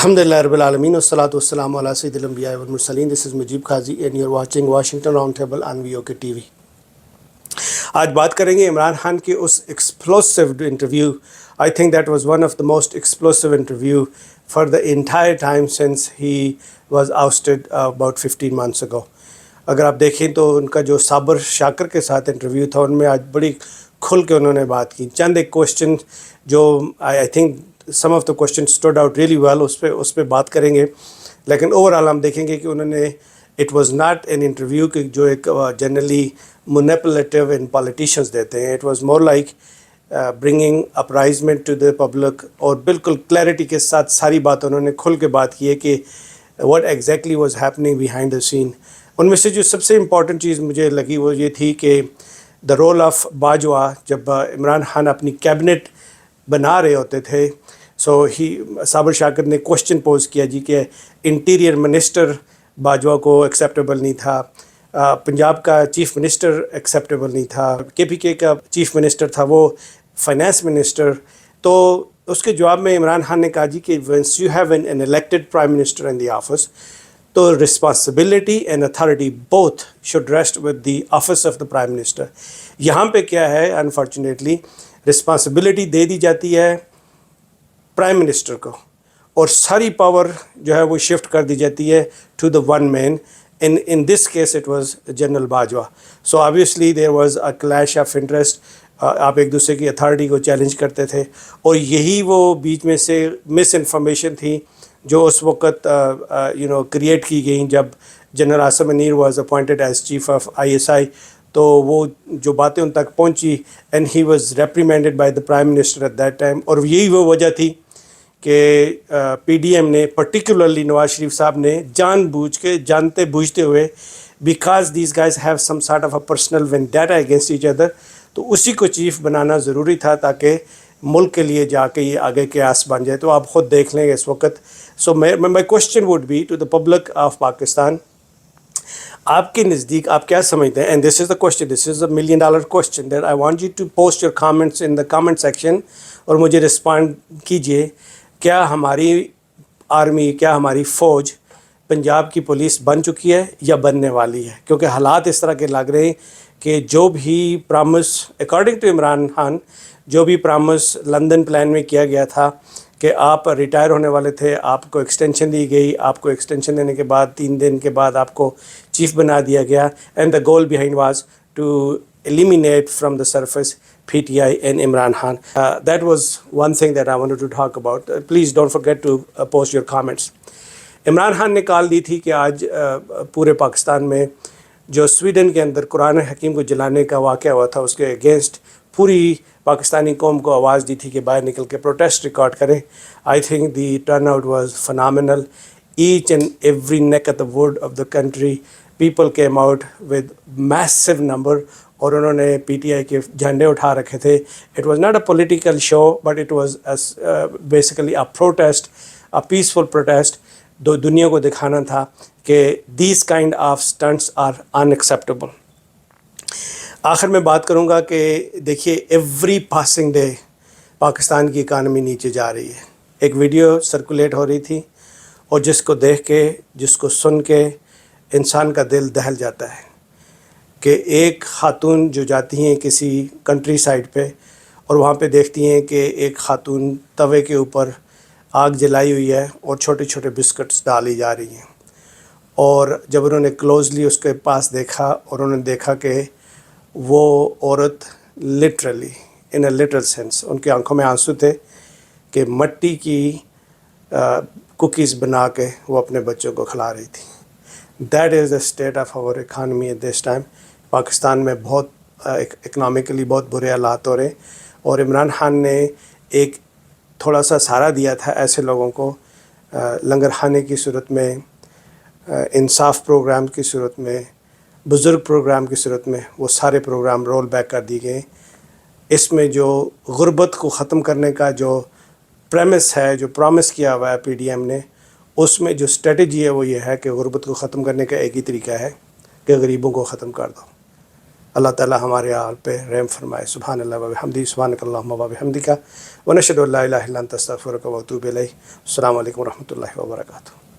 Alhamdulillah Rabbil Alameen wassalatu wassalamu ala Sayyidil Anbiya wal Mursaleen. This is Mujib Qazi and you're watching Washington Roundtable on VOK TV. آج بات کریں گے عمران خان کی اس explosive interview. I think that was one of the most explosive interview for the entire time since he was ousted about 15 months ago. اگر آپ دیکھیں تو ان کا جو صابر شاکر کے ساتھ انٹرویو تھا ان میں آج بڑی کھل کے انہوں نے بات کی. چند ایک کوشچن جو I think some of the question stood out really well اس پہ بات کریں گے. لیکن اوور آل ہم دیکھیں گے کہ انہوں نے it was not an interview کہ جو ایک جنرلی مینیپولیٹو ان پالیٹیشنز دیتے ہیں. It was more like bringing appraisement to the public اور بالکل کلیئرٹی کے ساتھ ساری بات انہوں نے کھل کے بات کی ہے کہ what exactly was happening behind the scene. ان میں سے جو سب سے امپورٹنٹ چیز مجھے لگی وہ یہ تھی کہ دا رول آف باجوہ. جب عمران خان اپنی کیبنٹ بنا رہے ہوتے تھے صابر شاکر نے کوشچن پوز کیا جی کہ انٹیریئر منسٹر باجوہ کو ایکسیپٹیبل نہیں تھا, پنجاب کا چیف منسٹر ایکسیپٹیبل نہیں تھا, کے پی کے کا چیف منسٹر تھا وہ فائنانس منسٹر. تو اس کے جواب میں عمران خان نے کہا جی کہ once you have an elected prime minister in the office تو responsibility and authority both should rest with the office of the prime minister. یہاں پہ کیا ہے انفارچونیٹلی رسپانسبلٹی دے دی جاتی ہے پرائم منسٹر کو اور ساری پاور جو ہے وہ شفٹ کر دی جاتی ہے to the one man. In this case it was General Bajwa. So obviously there was a clash of interest. آپ ایک دوسرے کی اتھارٹی کو چیلنج کرتے تھے اور یہی وہ بیچ میں سے مس انفارمیشن تھی جو اس وقت کریٹ کی گئیں جب general Asim Munir was appointed as chief of ISI. تو وہ جو باتیں ان تک پہنچی and he was reprimanded by the prime minister at that time. اور یہی وہ وجہ تھی کہ PDM نے پرٹیکولرلی نواز شریف صاحب نے جان بوجھ کے جانتے بوجھتے ہوئے because these guys have some sort of a personal vendetta against each other تو اسی کو چیف بنانا ضروری تھا تاکہ ملک کے لیے جا کے یہ آگے کے آس بن جائے. تو آپ خود دیکھ لیں گے اس وقت. So my question would be to the public of Pakistan, آپ کے نزدیک آپ کیا سمجھتے ہیں؟ And this is the question, this is a $1 million question that I want you to post your comments in the comment section اور مجھے respond کیجیے. کیا ہماری آرمی, کیا ہماری فوج پنجاب کی پولیس بن چکی ہے یا بننے والی ہے؟ کیونکہ حالات اس طرح کے لگ رہے ہیں کہ جو بھی promise according to Imran Khan جو بھی پرامس لندن پلان میں کیا گیا تھا کہ آپ ریٹائر ہونے والے تھے, آپ کو ایکسٹینشن دی گئی, آپ کو ایکسٹینشن دینے کے بعد 3 دن کے بعد آپ کو چیف بنا دیا گیا and the goal behind was to eliminate from the surface PTI and Imran Khan. That was one thing that I wanted to talk about. Please don't forget to post your comments. Imran Khan نے کال دی تھی کہ آج پورے پاکستان میں جو Sweden کے اندر قرآن حکیم کو جلانے کا واقعہ ہوا تھا اس کے اگینسٹ پوری پاکستانی قوم کو آواز دی تھی کہ باہر نکل کے پروٹیسٹ ریکارڈ کریں. I think the turnout was phenomenal. Each and every neck of the wood of the country people came out with massive number اور انہوں نے PTI کے جھنڈے اٹھا رکھے تھے. It was not a political show but it was basically a protest, a peaceful protest. دنیا کو دکھانا تھا کہ these kind of stunts are ان ایکسیپٹیبل. آخر میں بات کروں گا کہ دیکھیے ایوری پاسنگ ڈے پاکستان کی اکانومی نیچے جا رہی ہے. ایک ویڈیو سرکولیٹ ہو رہی تھی اور جس کو دیکھ کے جس کو سن کے انسان کا دل دہل جاتا ہے کہ ایک خاتون جو جاتی ہیں کسی کنٹری سائڈ پہ اور وہاں پہ دیکھتی ہیں کہ ایک خاتون توے کے اوپر آگ جلائی ہوئی ہے اور چھوٹے چھوٹے بسکٹس ڈالی جا رہی ہیں. اور جب انہوں نے کلوزلی اس کے پاس دیکھا اور انہوں نے دیکھا کہ وہ عورت literally in a literal sense ان کی آنکھوں میں آنسو تھے کہ مٹی کی کوکیز بنا کے وہ اپنے بچوں کو کھلا رہی تھی. That is the state of our economy at this time. Pakistan میں بہت اکنامکلی بہت برے حالات ہو رہے ہیں اور عمران خان نے ایک تھوڑا سا سہارا دیا تھا ایسے لوگوں کو لنگر خانے کی صورت میں, انصاف پروگرام کی صورت میں, بزرگ پروگرام کی صورت میں. وہ سارے پروگرام رول بیک کر دیے گئے. اس میں جو غربت کو ختم کرنے کا جو پریمس ہے, جو پرومس کیا ہوا ہے PDM نے, اس میں جو اسٹریٹجی ہے وہ یہ ہے کہ غربت کو ختم کرنے کا ایک ہی طریقہ ہے کہ غریبوں کو ختم کر دو. اللہ تعالی ہمارے حال پہ رحم فرمائے. سبحان اللہ و بحمدہ سبحانک اللہم و بحمدک ونشہد ان لا الہ الا انت استغفرک و اتوب الیک. السلام علیکم و رحمۃ اللہ وبرکاتہ.